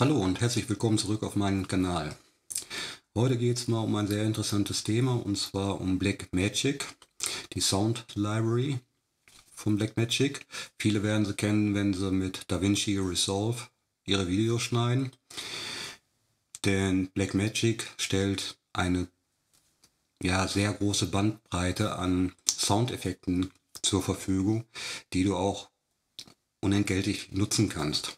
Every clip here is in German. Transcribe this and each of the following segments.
Hallo und herzlich willkommen zurück auf meinen Kanal. Heute geht es mal um ein sehr interessantes Thema und zwar um Blackmagic, die Sound Library von Blackmagic. Viele werden sie kennen, wenn sie mit DaVinci Resolve ihre Videos schneiden, denn Blackmagic stellt eine sehr große Bandbreite an Soundeffekten zur Verfügung, die du auch unentgeltlich nutzen kannst.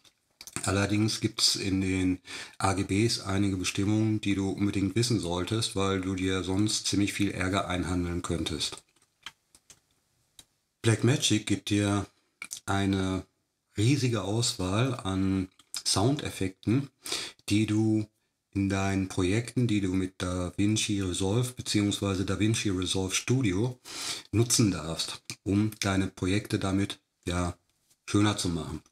Allerdings gibt es in den AGBs einige Bestimmungen, die du unbedingt wissen solltest, weil du dir sonst ziemlich viel Ärger einhandeln könntest. Blackmagic gibt dir eine riesige Auswahl an Soundeffekten, die du in deinen Projekten, die du mit DaVinci Resolve bzw. DaVinci Resolve Studio nutzen darfst, um deine Projekte damit schöner zu machen.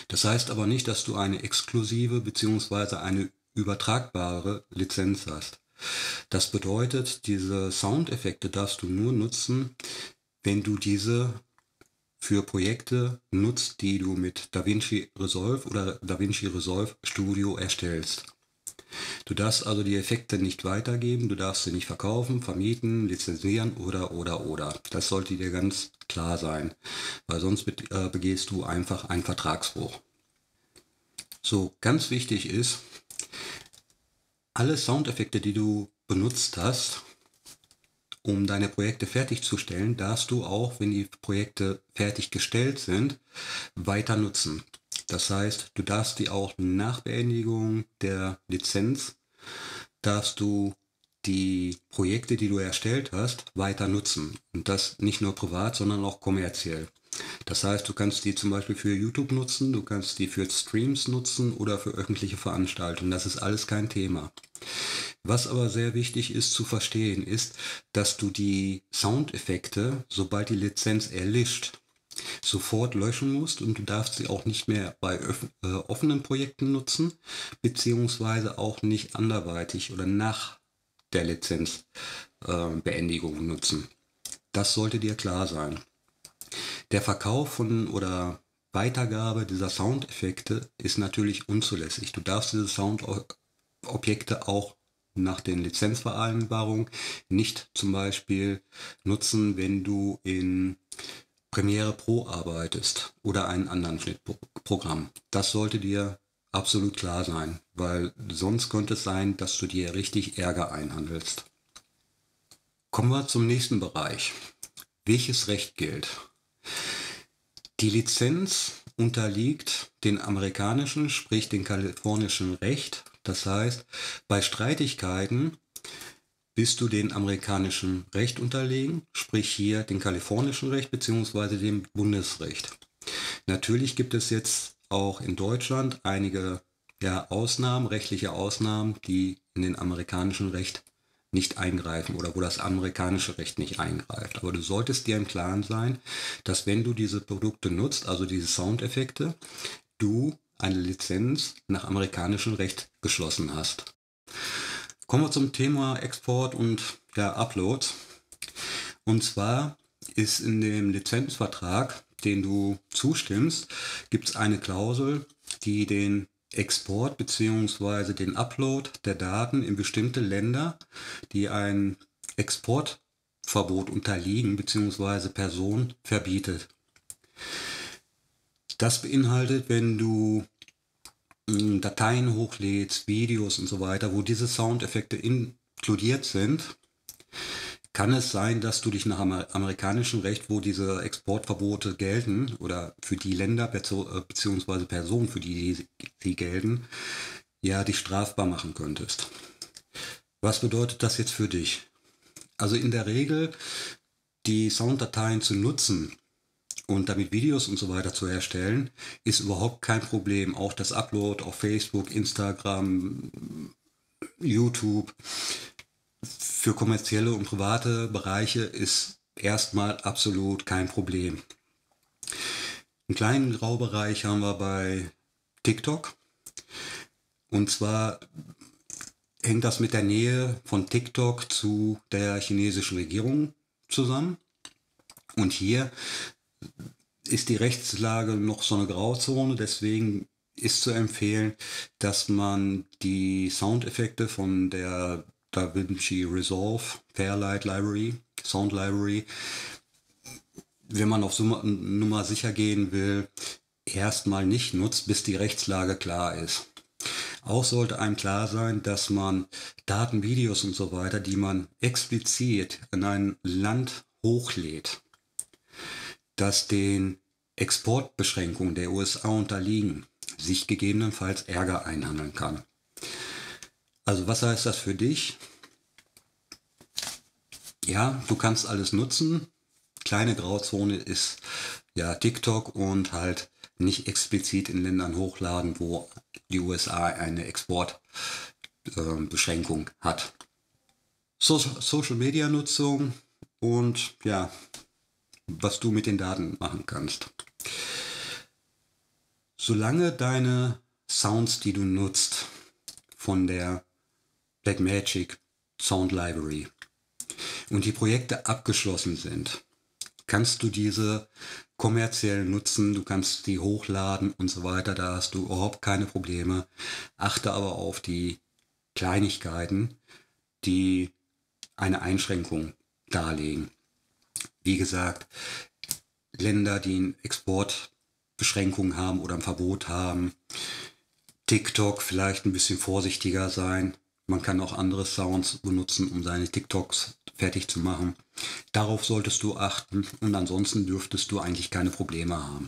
Das heißt aber nicht, dass du eine exklusive bzw. eine übertragbare Lizenz hast. Das bedeutet, diese Soundeffekte darfst du nur nutzen, wenn du diese für Projekte nutzt, die du mit DaVinci Resolve oder DaVinci Resolve Studio erstellst. Du darfst also die Effekte nicht weitergeben, du darfst sie nicht verkaufen, vermieten, lizenzieren oder. Das sollte dir ganz klar sein, weil sonst begehst du einfach einen Vertragsbruch. So, ganz wichtig ist, alle Soundeffekte, die du benutzt hast, um deine Projekte fertigzustellen, darfst du auch, wenn die Projekte fertiggestellt sind, weiter nutzen. Das heißt, du darfst die auch nach Beendigung der Lizenz, darfst du die Projekte, die du erstellt hast, weiter nutzen. Und das nicht nur privat, sondern auch kommerziell. Das heißt, du kannst die zum Beispiel für YouTube nutzen, du kannst die für Streams nutzen oder für öffentliche Veranstaltungen. Das ist alles kein Thema. Was aber sehr wichtig ist zu verstehen, ist, dass du die Soundeffekte, sobald die Lizenz erlischt, sofort löschen musst und du darfst sie auch nicht mehr bei offenen Projekten nutzen, beziehungsweise auch nicht anderweitig oder nach der Lizenzbeendigung nutzen. Das sollte dir klar sein. Der Verkauf von oder Weitergabe dieser Soundeffekte ist natürlich unzulässig. Du darfst diese Soundobjekte auch nach den Lizenzvereinbarungen nicht zum Beispiel nutzen, wenn du in Premiere Pro arbeitest oder einen anderen Schnittprogramm. Das sollte dir absolut klar sein, weil sonst könnte es sein, dass du dir richtig Ärger einhandelst. Kommen wir zum nächsten Bereich. Welches Recht gilt? Die Lizenz unterliegt den amerikanischen, sprich den kalifornischen Recht. Das heißt, bei Streitigkeiten bist du dem amerikanischen Recht unterlegen, sprich hier dem kalifornischen Recht bzw. dem Bundesrecht. Natürlich gibt es jetzt auch in Deutschland einige Ausnahmen, rechtliche Ausnahmen, die in den amerikanischen Recht nicht eingreifen oder wo das amerikanische Recht nicht eingreift. Aber du solltest dir im Klaren sein, dass wenn du diese Produkte nutzt, also diese Soundeffekte, du eine Lizenz nach amerikanischem Recht geschlossen hast. Kommen wir zum Thema Export und Upload. Und zwar ist in dem Lizenzvertrag, den du zustimmst, gibt es eine Klausel, die den Export bzw. den Upload der Daten in bestimmte Länder, die ein Exportverbot unterliegen bzw. Personen verbietet. Das beinhaltet, wenn du Dateien hochlädst, Videos und so weiter, wo diese Soundeffekte inkludiert sind, kann es sein, dass du dich nach amerikanischem Recht, wo diese Exportverbote gelten, oder für die Länder bzw. Personen, für die sie gelten, dich strafbar machen könntest. Was bedeutet das jetzt für dich? Also in der Regel, die Sounddateien zu nutzen und damit Videos und so weiter zu erstellen, ist überhaupt kein Problem. Auch das Upload auf Facebook, Instagram, YouTube für kommerzielle und private Bereiche ist erstmal absolut kein Problem. Einen kleinen Graubereich haben wir bei TikTok. Und zwar hängt das mit der Nähe von TikTok zu der chinesischen Regierung zusammen. Und hier ist die Rechtslage noch so eine Grauzone, deswegen ist zu empfehlen, dass man die Soundeffekte von der DaVinci Resolve Fairlight Library, Sound Library, wenn man auf Nummer sicher gehen will, erstmal nicht nutzt, bis die Rechtslage klar ist. Auch sollte einem klar sein, dass man Daten, Videos und so weiter, die man explizit in ein Land hochlädt, dass den Exportbeschränkungen der USA unterliegen, sich gegebenenfalls Ärger einhandeln kann. Also was heißt das für dich? Ja, du kannst alles nutzen. Kleine Grauzone ist ja TikTok und halt nicht explizit in Ländern hochladen, wo die USA eine Exportbeschränkung hat. Social Media Nutzung und ja, was du mit den Daten machen kannst. Solange deine Sounds, die du nutzt, von der Blackmagic Sound Library und die Projekte abgeschlossen sind, kannst du diese kommerziell nutzen, du kannst die hochladen und so weiter, da hast du überhaupt keine Probleme. Achte aber auf die Kleinigkeiten, die eine Einschränkung darlegen. Wie gesagt, Länder, die einen Exportbeschränkungen haben oder ein Verbot haben, TikTok vielleicht ein bisschen vorsichtiger sein. Man kann auch andere Sounds benutzen, um seine TikToks fertig zu machen. Darauf solltest du achten und ansonsten dürftest du eigentlich keine Probleme haben.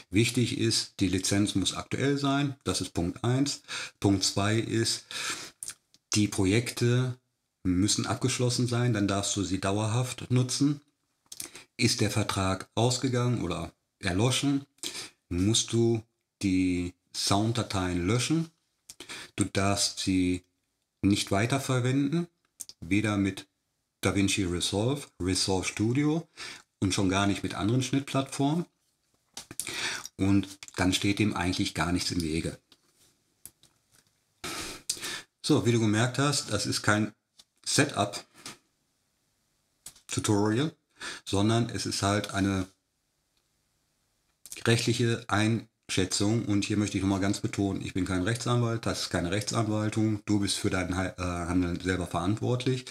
Wichtig ist, die Lizenz muss aktuell sein, das ist Punkt 1. Punkt 2 ist, die Projekte müssen abgeschlossen sein, dann darfst du sie dauerhaft nutzen. Ist der Vertrag ausgegangen oder erloschen, musst du die Sounddateien löschen. Du darfst sie nicht weiterverwenden, weder mit DaVinci Resolve, Resolve Studio und schon gar nicht mit anderen Schnittplattformen. Und dann steht dem eigentlich gar nichts im Wege. So, wie du gemerkt hast, das ist kein Setup-Tutorial, sondern es ist halt eine rechtliche Einschätzung. Und hier möchte ich nochmal ganz betonen, ich bin kein Rechtsanwalt, das ist keine Rechtsanwaltung, du bist für dein Handeln selber verantwortlich.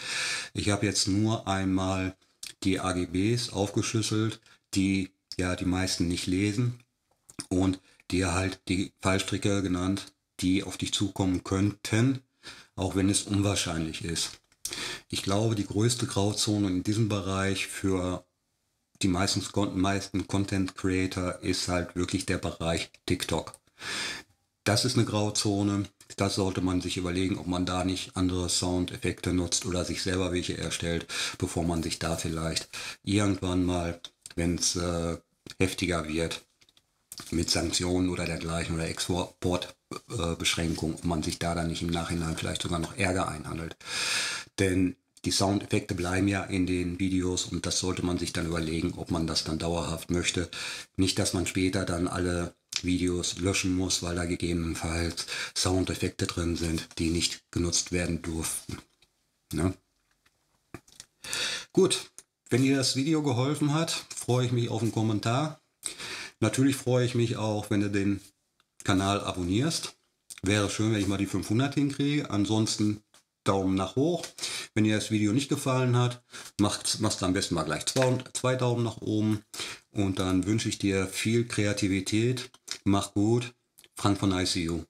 Ich habe jetzt nur einmal die AGBs aufgeschlüsselt, die ja die meisten nicht lesen und dir halt die Fallstricke genannt, die auf dich zukommen könnten, auch wenn es unwahrscheinlich ist. Ich glaube, die größte Grauzone in diesem Bereich für die meisten Content Creator ist halt wirklich der Bereich TikTok. Das ist eine Grauzone. Das sollte man sich überlegen, ob man da nicht andere Soundeffekte nutzt oder sich selber welche erstellt, bevor man sich da vielleicht irgendwann mal, wenn es heftiger wird, mit Sanktionen oder dergleichen oder Exportbeschränkungen, ob man sich da dann nicht im Nachhinein vielleicht sogar noch Ärger einhandelt. Denn die Soundeffekte bleiben ja in den Videos und das sollte man sich dann überlegen, ob man das dann dauerhaft möchte. Nicht, dass man später dann alle Videos löschen muss, weil da gegebenenfalls Soundeffekte drin sind, die nicht genutzt werden durften. Ne? Gut, wenn dir das Video geholfen hat, freue ich mich auf einen Kommentar. Natürlich freue ich mich auch, wenn du den Kanal abonnierst. Wäre schön, wenn ich mal die 500 hinkriege. Ansonsten Daumen nach hoch. Wenn dir das Video nicht gefallen hat, machst du am besten mal gleich zwei Daumen nach oben. Und dann wünsche ich dir viel Kreativität. Mach gut. Frank von ICU.